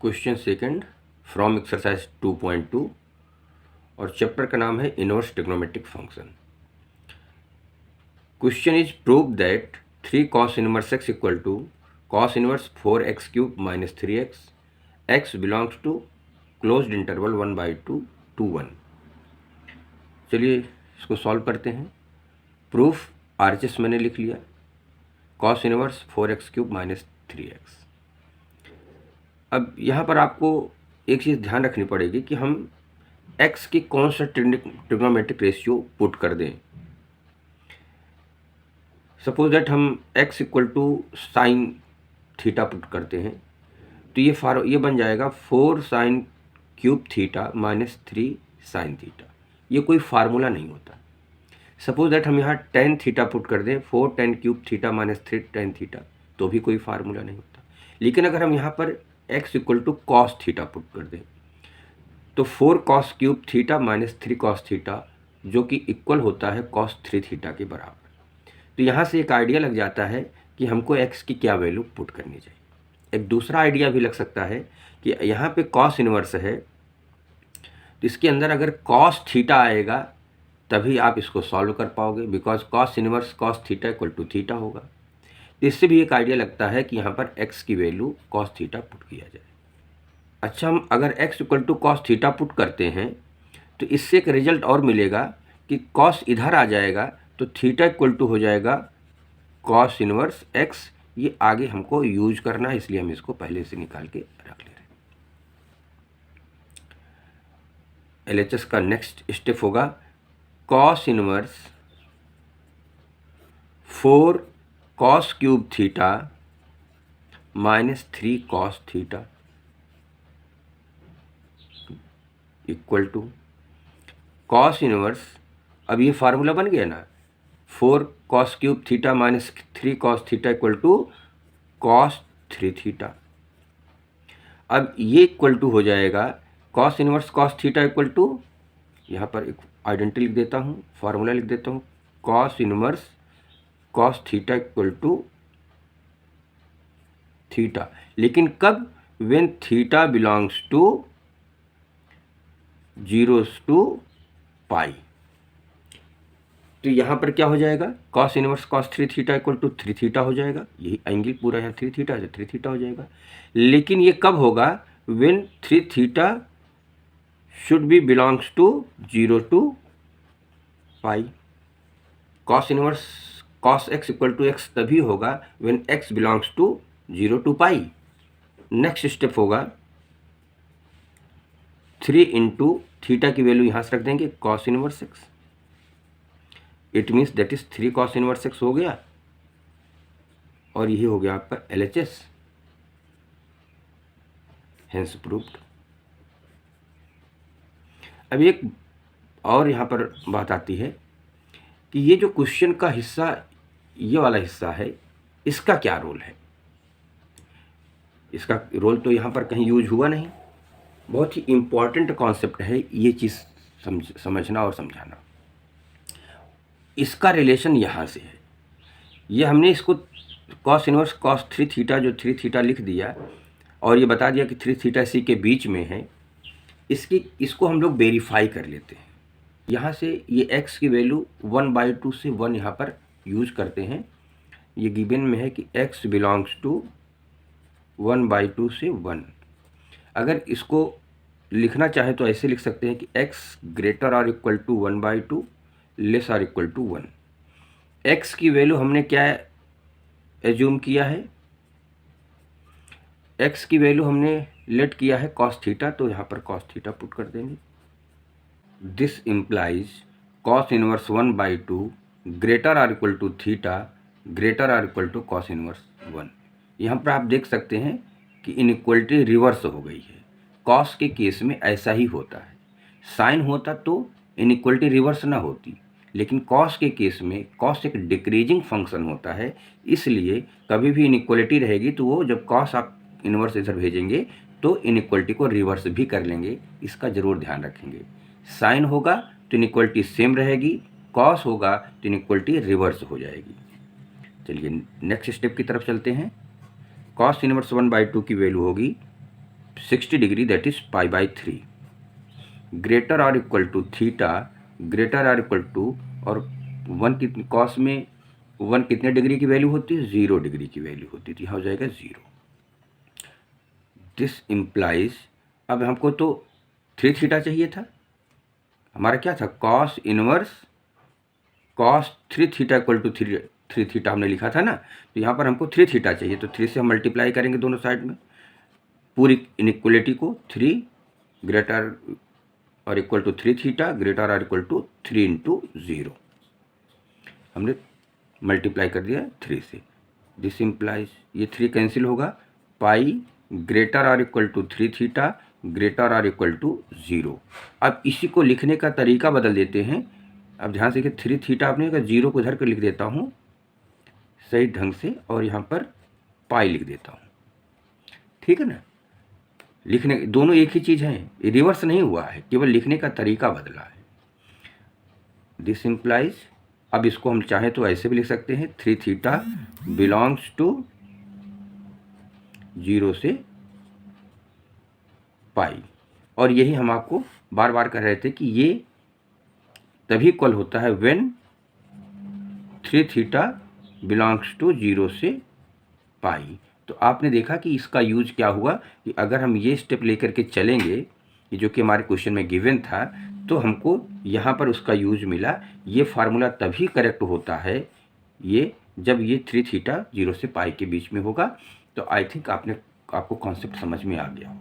Question second from exercise 2.2 और chapter का नाम है inverse trigonometric function. Question is prove that 3 cos inverse x equal to cos inverse 4x cube minus 3x x belongs to closed interval 1/2 to 1। चलिए इसको solve करते हैं। Proof RHS मैंने लिख लिया, cos inverse 4x cube minus 3x। अब यहाँ पर आपको एक चीज़ ध्यान रखनी पड़ेगी कि हम x की कौन सा ट्रिग्नोमेट्रिक रेशियो पुट कर दें। सपोज दैट हम x equal to sine theta put करते हैं तो ये बन जाएगा 4 sine cube theta minus 3 sine theta. ये कोई फार्मूला नहीं होता। सपोज दैट हम यहाँ टेन थीटा पुट कर दें 4 ten cube theta minus 3 tan theta, तो भी कोई फार्मूला नहीं होता। लेकिन अगर हम यहाँ पर x equal to cos theta put कर दें तो 4 cos cube theta minus 3 cos theta, जो कि इक्वल होता है कॉस 3 थीटा के बराबर। तो यहाँ से एक आइडिया लग जाता है कि हमको x की क्या वैल्यू पुट करनी चाहिए। एक दूसरा आइडिया भी लग सकता है कि यहाँ पे कॉस इनवर्स है तो इसके अंदर अगर कॉस थीटा आएगा तभी आप इसको सॉल्व कर पाओगे, because cos inverse cos theta equal to theta होगा। तो इससे भी एक आइडिया लगता है कि यहाँ पर x की वैल्यू कॉस थीटा पुट किया जाए। अच्छा, हम अगर x equal to cos theta put करते हैं तो इससे एक रिजल्ट और मिलेगा कि कॉस इधर आ जाएगा तो थीटा इक्वल टू हो जाएगा कॉस इनवर्स x। ये आगे हमको यूज करना है, इसलिए हम इसको पहले से निकाल के रख ले रहे हैं। LHS का नेक्स्ट स्टेप होगा cos inverse 4 cos cube theta minus 3 cos theta equal to cos inverse, अब ये फार्मूला बन गया ना, 4 cos cube theta minus 3 cos theta equal to cos 3 theta. अब ये इक्वल टू हो जाएगा cos inverse cos theta equal to, यहाँ पर एक आइडेंटिटी लिख देता हूँ, फार्मूला लिख देता हूँ, cos inverse cos theta equal to theta. लेकिन कब? When theta belongs to 0 to pi. तो यहाँ पर क्या हो जाएगा, cos inverse cos 3 theta equal to 3 theta हो जाएगा। यही एंगल पूरा यहाँ 3 थीटा है, 3 थीटा हो जाएगा। लेकिन ये कब होगा? When 3 theta should be belongs to 0 to pi. Cos inverse cos x equal to x तभी होगा when x belongs to 0 to pi. Next step होगा 3 इंटू थीटा की वैल्यू यहाँ से रख देंगे cos inverse x. It means that is 3 cos inverse x हो गया और यही हो गया आपका LHS, हेंस प्रूव्ड। अब एक और यहाँ पर बात आती है कि ये जो क्वेश्चन का हिस्सा, ये वाला हिस्सा है, इसका क्या रोल है। इसका रोल तो यहाँ पर कहीं यूज हुआ नहीं। बहुत ही इम्पॉर्टेंट कॉन्सेप्ट है ये चीज़ समझना और समझाना। इसका रिलेशन यहाँ से है। ये हमने इसको कॉस इनवर्स कॉस 3 थीटा, जो 3 थीटा लिख दिया और ये बता दिया कि 3 थीटा सी के बीच में है। इसको हम लोग वेरीफाई कर लेते हैं। यहाँ से ये x की वैल्यू 1/2 से 1 यहाँ पर यूज करते हैं। ये गिवन में है कि x बिलोंग्स टू 1/2 से 1। अगर इसको लिखना चाहे तो ऐसे लिख सकते हैं कि x ग्रेटर और इक्वल टू 1/2 लेस और इक्वल टू 1। x की वैल्यू हमने क्या एज्यूम किया है, x की वैल्यू हमने लेट किया है cos थीटा, तो यहाँ पर cos थीटा पुट कर देंगे। This implies cos inverse 1/2 greater और इक्वल टू थीटा ग्रेटर और इक्वल टू cos इनवर्स 1। यहाँ पर आप देख सकते हैं कि इनइक्वलिटी रिवर्स हो गई है। कॉस के केस में ऐसा ही होता है। साइन होता तो इनइक्वलिटी रिवर्स ना होती, लेकिन कॉस के केस में कॉस एक डिक्रीजिंग फंक्शन होता है, इसलिए कभी भी इनइक्वलिटी रहेगी तो वो जब कॉस आप इनवर्स इधर भेजेंगे तो इनइक्वलिटी को रिवर्स भी कर लेंगे। इसका ज़रूर ध्यान रखेंगे। साइन होगा तो इनइक्वलिटी सेम रहेगी, कॉस होगा तो इनइक्वलिटी रिवर्स हो जाएगी। चलिए नेक्स्ट स्टेप की तरफ चलते हैं। कॉस इनवर्स 1/2 की वैल्यू होगी 60 डिग्री दैट इज π/3 ग्रेटर और इक्वल टू थीटा ग्रेटर और इक्वल टू और 1 कितने कॉस में 1 कितने डिग्री की वैल्यू होती है 0 डिग्री की वैल्यू होती है, तो यहाँ हो जाएगा 0। दिस इम्प्लाइज अब हमको तो 3 थीटा चाहिए था, हमारा क्या था cos inverse cos 3 theta equal to 3 theta हमने लिखा था ना, तो यहाँ पर हमको 3 थीटा चाहिए, तो 3 से हम मल्टीप्लाई करेंगे दोनों साइड में पूरी इनइक्वलिटी को 3 ग्रेटर और इक्वल टू 3 थीटा ग्रेटर और इक्वल टू 3 इंटू 0 हमने मल्टीप्लाई कर दिया 3 से। दिस इम्प्लाइज ये 3 कैंसिल होगा, पाई ग्रेटर और इक्वल टू 3 थीटा ग्रेटर और इक्वल टू 0। अब इसी को लिखने का तरीका बदल देते हैं। अब ध्यान से कि 3 थीटा आपने कहा 0 को इधर कर लिख देता हूँ सही ढंग से और यहाँ पर पाई लिख देता हूँ, ठीक है ना। लिखने दोनों एक ही चीज़ है, रिवर्स नहीं हुआ है, केवल लिखने का तरीका बदला है। दिस इम्प्लाइज अब इसको हम चाहें तो ऐसे भी लिख सकते हैं 3 थीटा बिलोंग्स टू 0 से पाई, और यही हम आपको बार बार कह रहे थे कि ये तभी इक्वल होता है व्हेन 3 थीटा बिलोंग्स टू 0 से पाई। तो आपने देखा कि इसका यूज क्या हुआ कि अगर हम ये स्टेप लेकर के चलेंगे जो कि हमारे क्वेश्चन में गिवन था, तो हमको यहाँ पर उसका यूज मिला। ये फार्मूला तभी करेक्ट होता है ये जब ये 3 थीटा 0 से पाई के बीच में होगा। तो आई थिंक आपको कॉन्सेप्ट समझ में आ गया।